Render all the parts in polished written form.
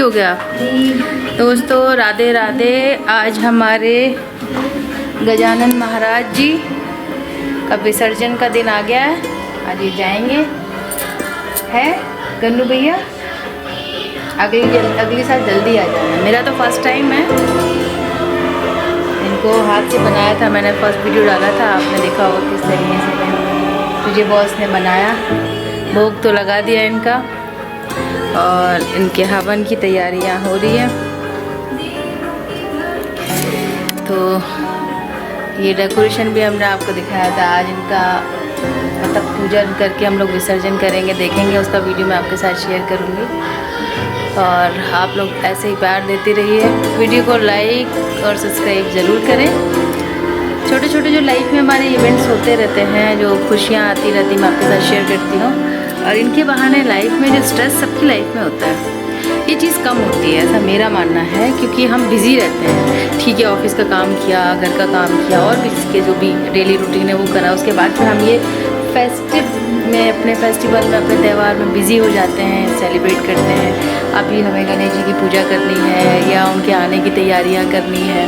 हो गया दोस्तों, राधे राधे। आज हमारे गजानन महाराज जी का विसर्जन का दिन आ गया है। आज ये जाएंगे है गन्नू भैया, अगली साल जल्दी आ जाना। मेरा तो फर्स्ट टाइम है, इनको हाथ से बनाया था मैंने, फर्स्ट वीडियो डाला था, आपने देखा होगा किस तरीके से तुझे बॉस ने बनाया। भोग तो लगा दिया इनका और इनके हवन की तैयारियां हो रही हैं। तो ये डेकोरेशन भी हमने आपको दिखाया था। आज इनका मतलब पूजा करके हम लोग विसर्जन करेंगे, देखेंगे उसका वीडियो मैं आपके साथ शेयर करूँगी। और आप लोग ऐसे ही प्यार देते रहिए, वीडियो को लाइक और सब्सक्राइब ज़रूर करें। छोटे छोटे जो लाइफ में हमारे इवेंट्स होते रहते हैं, जो खुशियाँ आती रहती मैं आपके साथ शेयर करती हूँ, और इनके बहाने लाइफ में जो स्ट्रेस सबकी लाइफ में होता है ये चीज़ कम होती है, ऐसा मेरा मानना है। क्योंकि हम बिज़ी रहते हैं, ठीक है, ऑफिस का काम किया, घर का काम किया, और भी इसके जो भी डेली रूटीन है वो करा, उसके बाद फिर हम ये फेस्टिव में, अपने फेस्टिवल में, अपने त्यौहार में बिज़ी हो जाते हैं, सेलिब्रेट करते हैं। अभी हमें गणेश जी की पूजा करनी है या उनके आने की तैयारियाँ करनी है,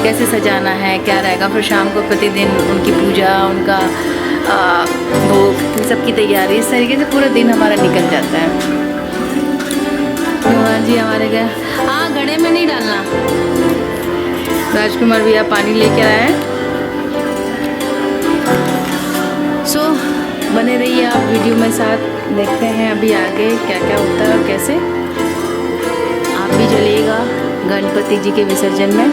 कैसे सजाना है, क्या रहेगा, फिर शाम को प्रतिदिन उनकी पूजा, उनका भोग, सबकी तैयारी, इस तरीके से पूरा दिन हमारा निकल जाता है। जी हमारे गए, हाँ घड़े में नहीं डालना। राजकुमार भैया पानी लेके आए हैं। सो बने रहिए आप वीडियो में साथ, देखते हैं अभी आगे क्या क्या होता है और कैसे। आप भी चलिएगा गणपति जी के विसर्जन में।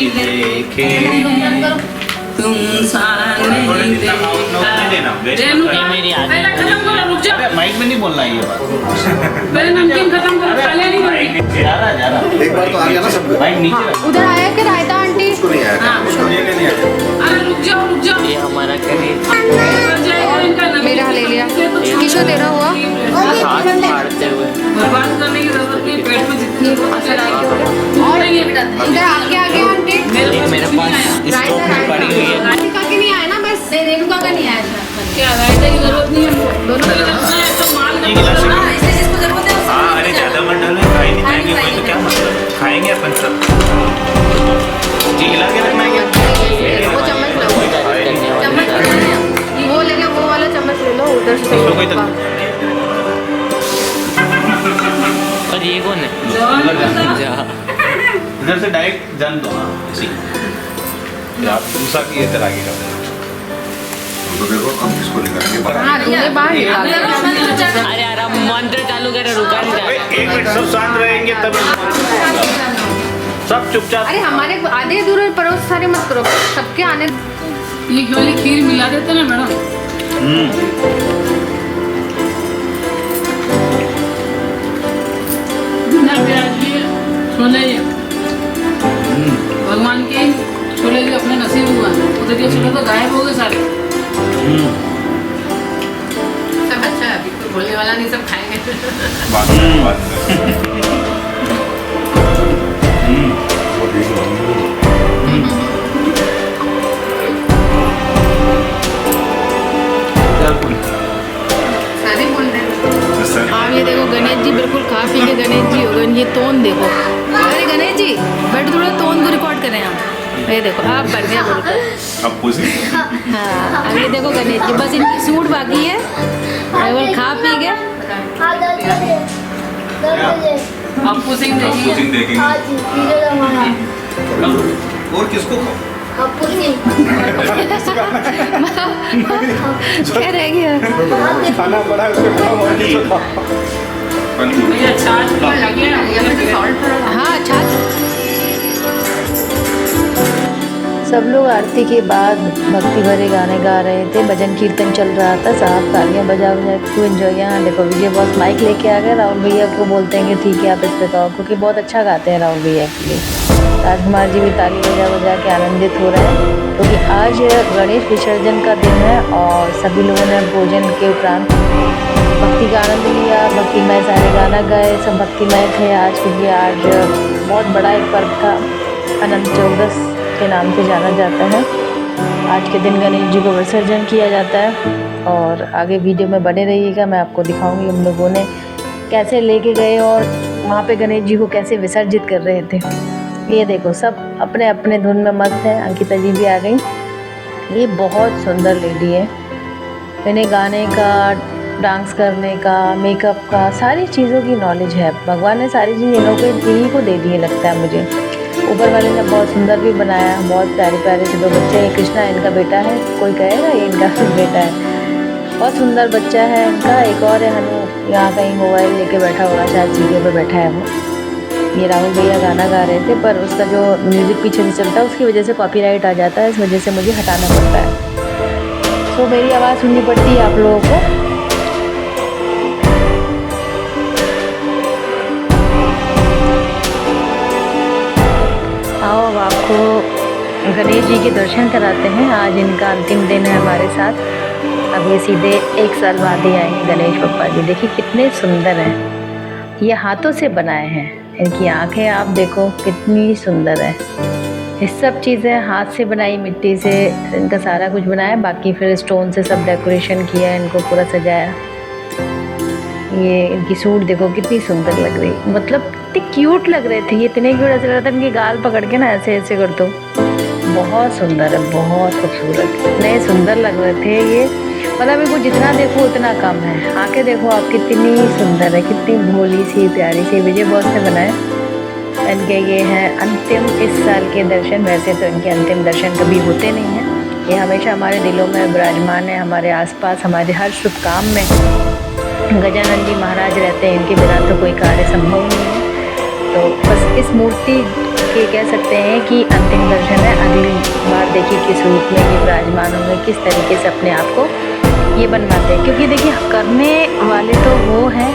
देखे तुम सामने माइक में नहीं बोलना ये बात। पहले नमकीन खत्म करो, पहले नहीं जा रहा एक बार तो आ गया ना सब माइक नीचे उधर आया कि रायता आंटी? उसको नहीं आया, उसको नहीं आया। अरे रुक जाओ ये हमारा कहे मेरा ले लिया, किशो तेरा हुआ। हाथ मारते हुए बर्बाद करने की जरूरत नहीं, पेट में जितनी और इधर आगे आगे आंटी, मेरे पास स्टॉक में पड़ी हुई है। राधिका के नहीं आया ना, बस रेणुका का नहीं आया था। क्या रायता की जरूरत नहीं है, दोनों की जरूरत है तो माल हाँ, इसलिए जिसको जरूरत है उसको हाँ, अरे ज़्यादा मत डालो, खाई नहीं जाएंगे कोई तो क्या मतलब, खाएंगे अपन सब। जी हिला के रखना है क्या? वो चम्मच लो, चम्मच वो लेके वो वाला चम्मच ले लो उधर से। इसको कोई तक और ये कौन है? इधर से डायरेक्ट जान दो। हाँ इसी आप दूसरा की इधर आगे का तो देखो हम इसको निकालेंगे बाहर। हाँ ये बाहर निकाल। अरे यार अब मंत्र चालू करे, रुका नहीं जा एक मिनट, सब शांत रहेंगे तब सब चुपचाप। अरे हमारे आधे अधूरे पड़ोस सारे मत करो, सबके आने। ये वाली खीर मिला देते ना मैडम। बिना प्याज लिए छोले, भगवान के छोले भी अपने नसीब हुआ, उधर के छोले तो गायब हो गए सारे। सब अच्छा है, अभी कोई बोलने वाला नहीं, सब खाएंगे। सारे बोल रहे हैं। आप ये देखो गणेश जी बिल्कुल खा पी के गणेश जी हो गए। ये तोन देखो, अरे गणेश जी बैठ, थोड़ा तोन को रिकॉर्ड करें हम। ये देखो आप बढ़ गया बिल्कुल। अब पूछ हाँ अब ये देखो गणेश जी, बस इनकी सूट बाकी है, केवल खा पी के हाँ 10 बजे आपको सिंह आपको देखिए सिंह देखेंगे हाँ जी वीडियो हमारा और किसको खाओ आपको सिंह क्या रह गया? खाना पड़ा है उसको खाओ और किसको खाओ। भैया छाछ पर लगे ना सॉल्ट पर हाँ अच्छा। सब लोग आरती के बाद भक्ति भरे गाने गा रहे थे, भजन कीर्तन चल रहा था, साहब तालियां बजा बजा खूब एंजॉय। यहाँ देखो विजय बॉस माइक लेके आ गए, राहुल भैया को बोलते हैं कि ठीक है आप इस पे गाओ, क्योंकि बहुत अच्छा गाते हैं राहुल भैया के लिए। राजकुमार जी भी ताली बजा बजा के आनंदित हो रहे हैं, क्योंकि आज गणेश विसर्जन का दिन है और सभी लोगों ने भोजन के उपरांत भक्ति का आनंद लिया, भक्तिमय सारे गाना गाए, सब भक्तिमय थे आज, क्योंकि आज बहुत बड़ा एक पर्व था, अनंत चौदस के नाम से जाना जाता है। आज के दिन गणेश जी को विसर्जन किया जाता है और आगे वीडियो में बने रहिएगा, मैं आपको दिखाऊंगी हम लोगों ने कैसे लेके गए और वहाँ पे गणेश जी को कैसे विसर्जित कर रहे थे। ये देखो सब अपने अपने धुन में मस्त है। अंकिता जी भी आ गई, ये बहुत सुंदर लेडी है, इन्हें गाने का, डांस करने का, मेकअप का, सारी चीज़ों की नॉलेज है। भगवान ने सारी चीज़ इन लोगों को इन्हीं को दे दी है लगता है मुझे। ऊपर वाले ने बहुत सुंदर भी बनाया, बहुत प्यारे प्यारे से 2 बच्चे हैं। कृष्णा इनका बेटा है, कोई कहेगा ये इनका बेटा है, बहुत सुंदर बच्चा है इनका। एक और है हनु, यहाँ कहीं मोबाइल लेके बैठा हुआ, शायद सीढ़ियों पे बैठा है वो। ये राहुल भैया गाना गा रहे थे, पर उसका जो म्यूज़िक पीछे से चलता है उसकी वजह से कॉपीराइट आ जाता है, इस वजह से मुझे हटाना पड़ता है। तो मेरी आवाज़ सुननी पड़ती है आप लोगों को। आओ अब आपको गणेश जी के दर्शन कराते हैं। आज इनका अंतिम दिन है हमारे साथ। अब ये सीधे 1 साल बाद ही आए हैं गणेश बप्पा जी। देखिए कितने सुंदर हैं, ये हाथों से बनाए हैं। इनकी आंखें आप देखो कितनी सुंदर है। ये सब चीज़ें हाथ से बनाई, मिट्टी से इनका सारा कुछ बनाया, बाकी फिर स्टोन से सब डेकोरेशन किया, इनको पूरा सजाया। ये इनकी सूट देखो कितनी सुंदर लग रही, मतलब कितने क्यूट लग रहे थे ये, इतने क्यूट ऐसे लग रहा था इनकी गाल पकड़ के ना ऐसे ऐसे कर दो। बहुत सुंदर है, बहुत खूबसूरत, इतने सुंदर लग रहे थे ये, मतलब इनको जितना देखो उतना कम है। आंखें देखो आप कितनी सुंदर है, कितनी भोली सी प्यारी सी। विजय बॉस ने बनाए इनके, ये हैं अंतिम इस साल के दर्शन। वैसे तो इनके अंतिम दर्शन कभी होते नहीं हैं, ये हमेशा हमारे दिलों में विराजमान है, हमारे आसपास, हमारे हर शुभ काम में गजानन जी महाराज रहते हैं, इनके बिना तो कोई कार्य संभव नहीं है। तो बस इस मूर्ति के कह सकते हैं कि अंतिम दर्शन है। अगली बार देखिए किस रूप में ये विराजमान होंगे, किस तरीके से अपने आप को ये बनवाते हैं, क्योंकि देखिए करने वाले तो वो हैं,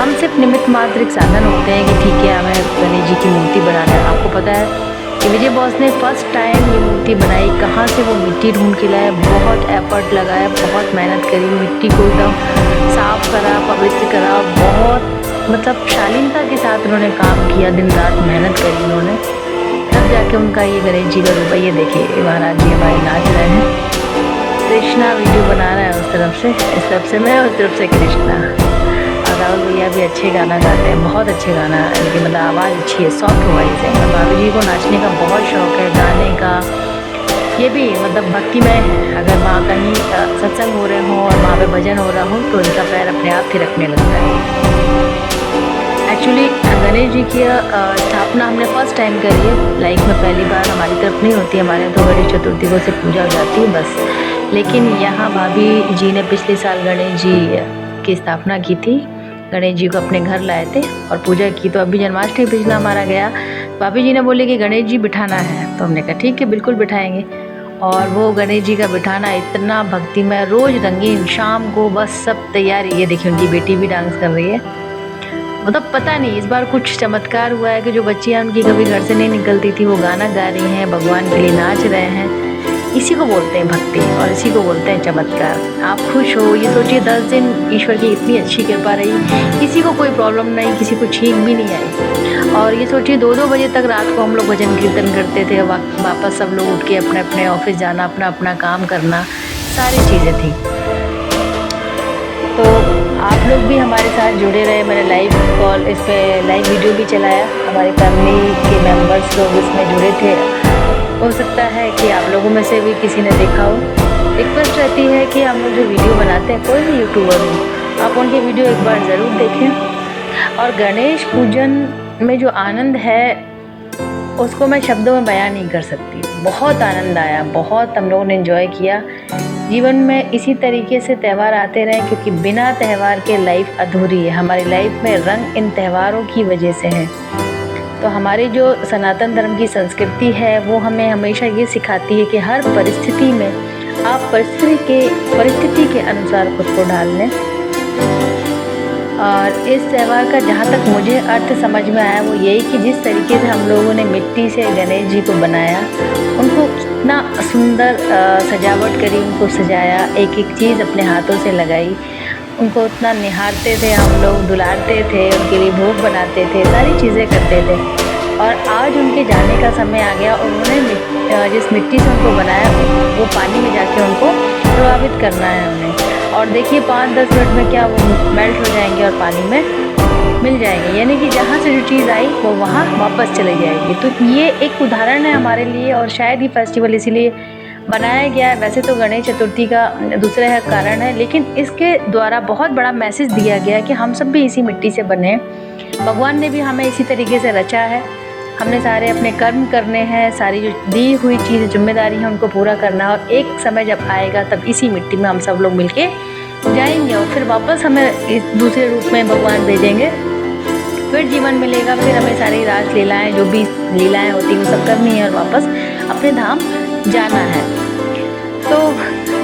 हम सिर्फ निमित्त मात्र एक साधन होते हैं कि ठीक है हमें गणेश जी की मूर्ति बनाना है। आपको पता है कि विजय बॉस ने फर्स्ट टाइम ये मूर्ति बनाई, कहाँ से वो मिट्टी ढूंढ के लाया, बहुत एफर्ट लगाया, बहुत मेहनत करी, मिट्टी को एकदम साफ करा, पवित्र करा, बहुत मतलब शालीनता के साथ उन्होंने काम किया, दिन रात मेहनत करी उन्होंने, तब जाके उनका ये गणेश जी का रूप है। ये देखिए महाराज जी हमारे नाच रहे हैं, कृष्णा वीडियो बना रहा है उस तरफ से, इस तरफ से मैं, उस तरफ से कृष्णा। और राहुल भैया भी अच्छे गाना गाते हैं, बहुत अच्छे गाना, इनकी मतलब आवाज़ अच्छी है, सॉफ्ट वॉइस है। और भाभी जी को नाचने का बहुत शौक़ है, गाने का, ये भी मतलब भक्तिमय है। अगर वहाँ कहीं सत्संग हो रहे हों और वहाँ पे भजन हो रहा हो तो इनका पैर अपने आप थिरकने लगता है। एक्चुअली गणेश जी की स्थापना हमने फर्स्ट टाइम करी है, लाइफ में पहली बार। हमारी तरफ नहीं होती, हमारे यहाँ तो गणेश चतुर्थी को से पूजा हो जाती है बस, लेकिन यहाँ भाभी जी ने पिछले साल गणेश जी की स्थापना की थी, गणेश जी को अपने घर लाए थे और पूजा की। तो अभी जन्माष्टमी पिछला हमारा गया, भाभी जी ने बोले कि गणेश जी बिठाना है, तो हमने कहा ठीक है बिल्कुल बिठाएंगे। और वो गणेश जी का बिठाना इतना भक्तिमय, रोज़ रंगीन, शाम को बस सब तैयारी। ये देखिए उनकी बेटी भी डांस कर रही है, मतलब पता नहीं इस बार कुछ चमत्कार हुआ है कि जो बच्चियाँ उनकी कभी घर से नहीं निकलती थी वो गाना गा रही हैं, भगवान के लिए नाच रहे हैं। इसी को बोलते हैं भक्ति और इसी को बोलते हैं चमत्कार। आप खुश हो, ये सोचिए 10 दिन ईश्वर की इतनी अच्छी कृपा रही, किसी को कोई प्रॉब्लम नहीं, किसी को छींक भी नहीं आई। और ये सोचिए 2-2 बजे तक रात को हम लोग भजन कीर्तन करते थे, वापस सब लोग उठ के अपने अपने ऑफिस जाना, अपना अपना काम करना, सारी चीज़ें थी। तो आप लोग भी हमारे साथ जुड़े रहे। मैंने लाइव कॉल, इस पर लाइव वीडियो भी चलाया, हमारी फैमिली के मेंबर्स लोग इसमें जुड़े थे। हो सकता है कि आप लोगों में से भी किसी ने देखा हो। रिक्वेस्ट रहती है कि हम लोग जो वीडियो बनाते हैं, कोई भी यूट्यूबर हो, आप उनके वीडियो एक बार ज़रूर देखें। और गणेश पूजन में जो आनंद है उसको मैं शब्दों में बयान नहीं कर सकती। बहुत आनंद आया, बहुत हम लोगों ने एंजॉय किया। जीवन में इसी तरीके से त्यौहार आते रहें, क्योंकि बिना त्यौहार के लाइफ अधूरी है। हमारी लाइफ में रंग इन त्यौहारों की वजह से है। तो हमारी जो सनातन धर्म की संस्कृति है वो हमें हमेशा ये सिखाती है कि हर परिस्थिति में आप परिस्थिति के अनुसार खुद को ढाल लें। और इस त्यौहार का जहाँ तक मुझे अर्थ समझ में आया वो यही कि जिस तरीके से हम लोगों ने मिट्टी से गणेश जी को बनाया, उनको इतना सुंदर सजावट करी, उनको सजाया, एक एक चीज़ अपने हाथों से लगाई, उनको उतना निहारते थे हम लोग, दुलारते थे, उनके लिए भोग बनाते थे, सारी चीज़ें करते थे। और आज उनके जाने का समय आ गया और उन्होंने जिस मिट्टी से उनको बनाया वो पानी में जाके उनको प्रभावित करना है उन्हें। और देखिए 5-10 मिनट में क्या वो मेल्ट हो जाएंगे और पानी में मिल जाएंगे, यानी कि जहाँ से जो चीज़ आई वो वहाँ वापस चली जाएगी। तो ये एक उदाहरण है हमारे लिए, और शायद ये फेस्टिवल इसीलिए बनाया गया है। वैसे तो गणेश चतुर्थी का दूसरा कारण है, लेकिन इसके द्वारा बहुत बड़ा मैसेज दिया गया कि हम सब भी इसी मिट्टी से बने। भगवान ने भी हमें इसी तरीके से रचा है। हमने सारे अपने कर्म करने हैं, सारी जो दी हुई चीज़ जिम्मेदारी है उनको पूरा करना है। और एक समय जब आएगा तब इसी मिट्टी में हम सब लोग मिलके जाएंगे और फिर वापस हमें इस दूसरे रूप में भगवान भेजेंगे, फिर जीवन मिलेगा, फिर हमें सारी रास लीलाएँ जो भी लीलाएँ होती हैं वो सब करनी है और वापस अपने धाम जाना है। तो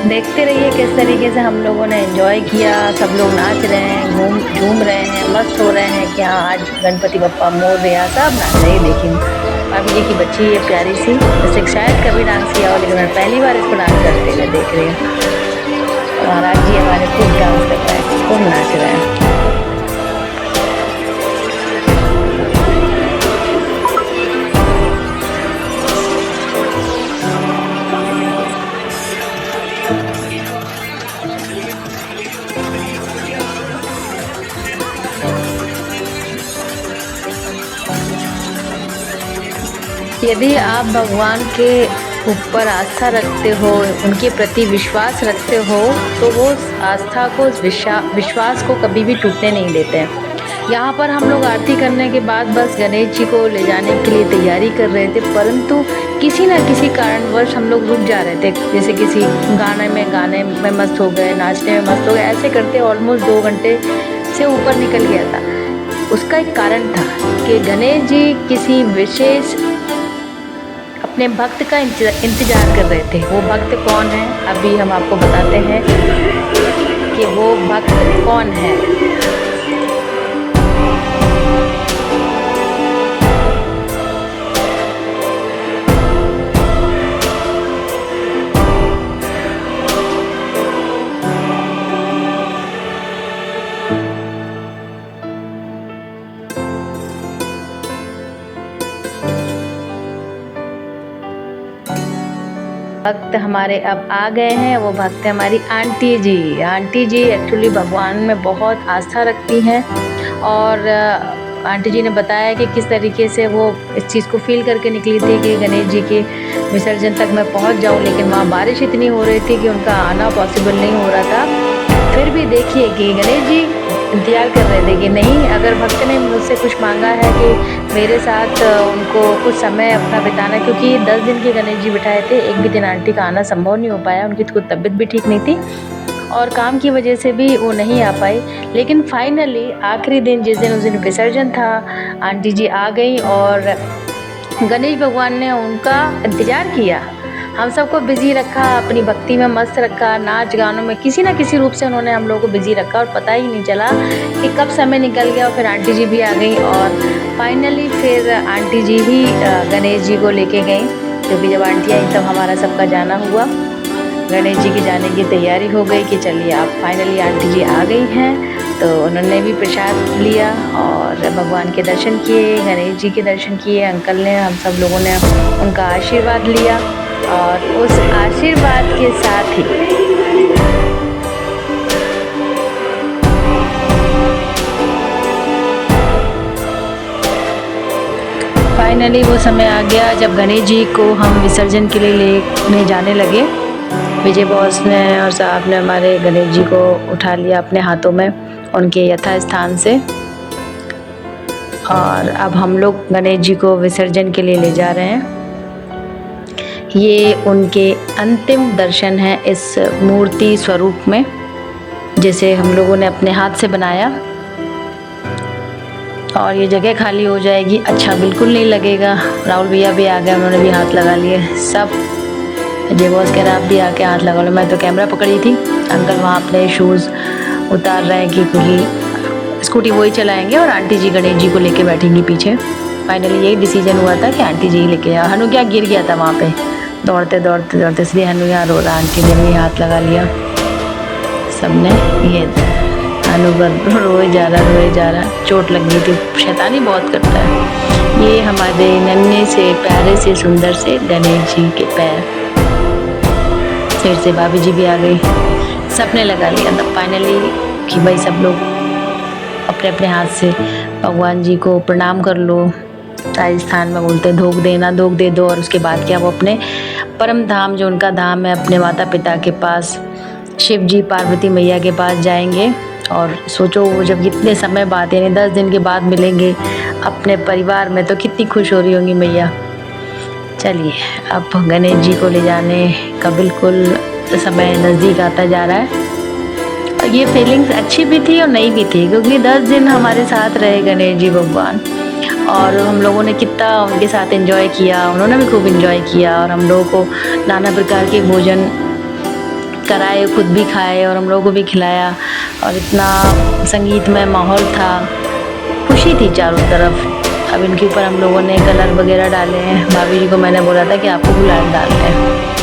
देखते रहिए किस तरीके से हम लोगों ने एंजॉय किया। सब लोग नाच रहे हैं, झूम रहे हैं, मस्त हो रहे हैं कि हाँ आज गणपति बप्पा मोर रहा, सब नाच रहे हैं। देखिए अभी जी की बच्ची है प्यारी सी, जैसे शायद कभी डांस किया हो लेकिन मैं पहली बार इसको डांस करते हुए देख रही हूँ। महाराज जी हमारे खूब डांस कर रहे हैं, खूब नाच रहे हैं। यदि आप भगवान के ऊपर आस्था रखते हो, उनके प्रति विश्वास रखते हो, तो वो आस्था को, विश्वास को कभी भी टूटने नहीं देते हैं। यहाँ पर हम लोग आरती करने के बाद बस गणेश जी को ले जाने के लिए तैयारी कर रहे थे, परंतु किसी न किसी कारणवश हम लोग रुक जा रहे थे। जैसे किसी गाने में मस्त हो गए, नाचने में मस्त हो गए, ऐसे करते ऑलमोस्ट 2 घंटे से ऊपर निकल गया था। उसका एक कारण था कि गणेश जी किसी विशेष अपने भक्त का इंतज़ार कर रहे थे। वो भक्त कौन है अभी हम आपको बताते हैं कि वो भक्त कौन है। भक्त हमारे अब आ गए हैं। वो भक्त है हमारी आंटी जी। आंटी जी एक्चुअली भगवान में बहुत आस्था रखती हैं और आंटी जी ने बताया कि किस तरीके से वो इस चीज़ को फील करके निकली थी कि गणेश जी के विसर्जन तक मैं पहुंच जाऊं, लेकिन वहाँ बारिश इतनी हो रही थी कि उनका आना पॉसिबल नहीं हो रहा था। फिर भी देखिए कि गणेश जी इंतजार कर रहे थे कि नहीं, अगर भक्त ने मुझसे कुछ मांगा है कि मेरे साथ उनको कुछ समय अपना बिताना, क्योंकि 10 दिन के गणेश जी बिठाए थे, एक भी दिन आंटी का आना संभव नहीं हो पाया। उनकी खुद तबीयत भी ठीक नहीं थी और काम की वजह से भी वो नहीं आ पाई। लेकिन फाइनली आखिरी दिन, जिस दिन उस दिन विसर्जन था, आंटी जी आ गई और गणेश भगवान ने उनका इंतज़ार किया। हम सबको बिज़ी रखा, अपनी भक्ति में मस्त रखा, नाच गानों में किसी ना किसी रूप से उन्होंने हम लोगों को बिज़ी रखा और पता ही नहीं चला कि कब समय निकल गया। और फिर आंटी जी भी आ गई और फाइनली फिर आंटी जी ही गणेश जी को लेके गई, क्योंकि जब आंटी आई तब हमारा सबका जाना हुआ। गणेश जी के जाने की तैयारी हो गई कि चलिए आप फाइनली आंटी जी आ गई हैं, तो उन्होंने भी प्रसाद लिया और भगवान के दर्शन किए, गणेश जी के दर्शन किए। अंकल ने, हम सब लोगों ने उनका आशीर्वाद लिया और उस आशीर्वाद के साथ ही फाइनली वो समय आ गया जब गणेश जी को हम विसर्जन के लिए लेने जाने लगे। विजय बॉस ने और साहब ने हमारे गणेश जी को उठा लिया अपने हाथों में उनके यथा स्थान से। और अब हम लोग गणेश जी को विसर्जन के लिए ले जा रहे हैं। ये उनके अंतिम दर्शन है इस मूर्ति स्वरूप में, जिसे हम लोगों ने अपने हाथ से बनाया। और ये जगह खाली हो जाएगी, अच्छा बिल्कुल नहीं लगेगा। राहुल भैया भी आ गए, उन्होंने भी हाथ लगा लिए। सब अजय बॉस कह रहा आप भी आके हाथ लगा लो। मैं तो कैमरा पकड़ी थी, अंकल वहाँ अपने शूज़ उतार रहे हैं क्योंकि स्कूटी वही चलाएंगे और आंटी जी गणेश जी को लेके बैठेंगी पीछे। फाइनली यही डिसीजन हुआ था कि आंटी जी ही लेके जाओ। हनु क्या गिर गया था वहाँ पे दौड़ते दौड़ते दौड़ते, इसलिए हनु यहाँ रो रहा। आंटी ने भी हाथ लगा लिया सबने। ये हनु रोए जा रहा, चोट लग गई थी, शैतानी बहुत करता है। ये हमारे नन्हे से प्यारे से सुंदर से गणेश जी के पैर। फिर से भाभी जी भी आ गई, सबने लगा लिया। तब फाइनली कि भाई सब लोग अपने अपने हाथ से भगवान जी को प्रणाम कर लो। राजस्थान में बोलते हैं धोख देना, धोख दे दो। और उसके बाद क्या वो अपने परम धाम, जो उनका धाम है, अपने माता पिता के पास, शिव जी पार्वती मैया के पास जाएंगे। और सोचो वो जब इतने समय बाद, यानी 10 दिन के बाद मिलेंगे अपने परिवार में, तो कितनी खुश हो रही होंगी मैया। चलिए अब गणेश जी को ले जाने का बिल्कुल समय नज़दीक आता जा रहा है। और ये फीलिंग्स अच्छी भी थी और नहीं भी थी, क्योंकि 10 दिन हमारे साथ रहे गणेश जी भगवान। और हम लोगों ने कितना उनके साथ एंजॉय किया, उन्होंने भी खूब एंजॉय किया। और हम लोगों को नाना प्रकार के भोजन कराए, खुद भी खाए और हम लोगों को भी खिलाया। और इतना संगीतमय माहौल था, खुशी थी चारों तरफ। अब इनके ऊपर हम लोगों ने कलर वगैरह डाले हैं। भाभी जी को मैंने बोला था कि आपको गुलाल डालते हैं।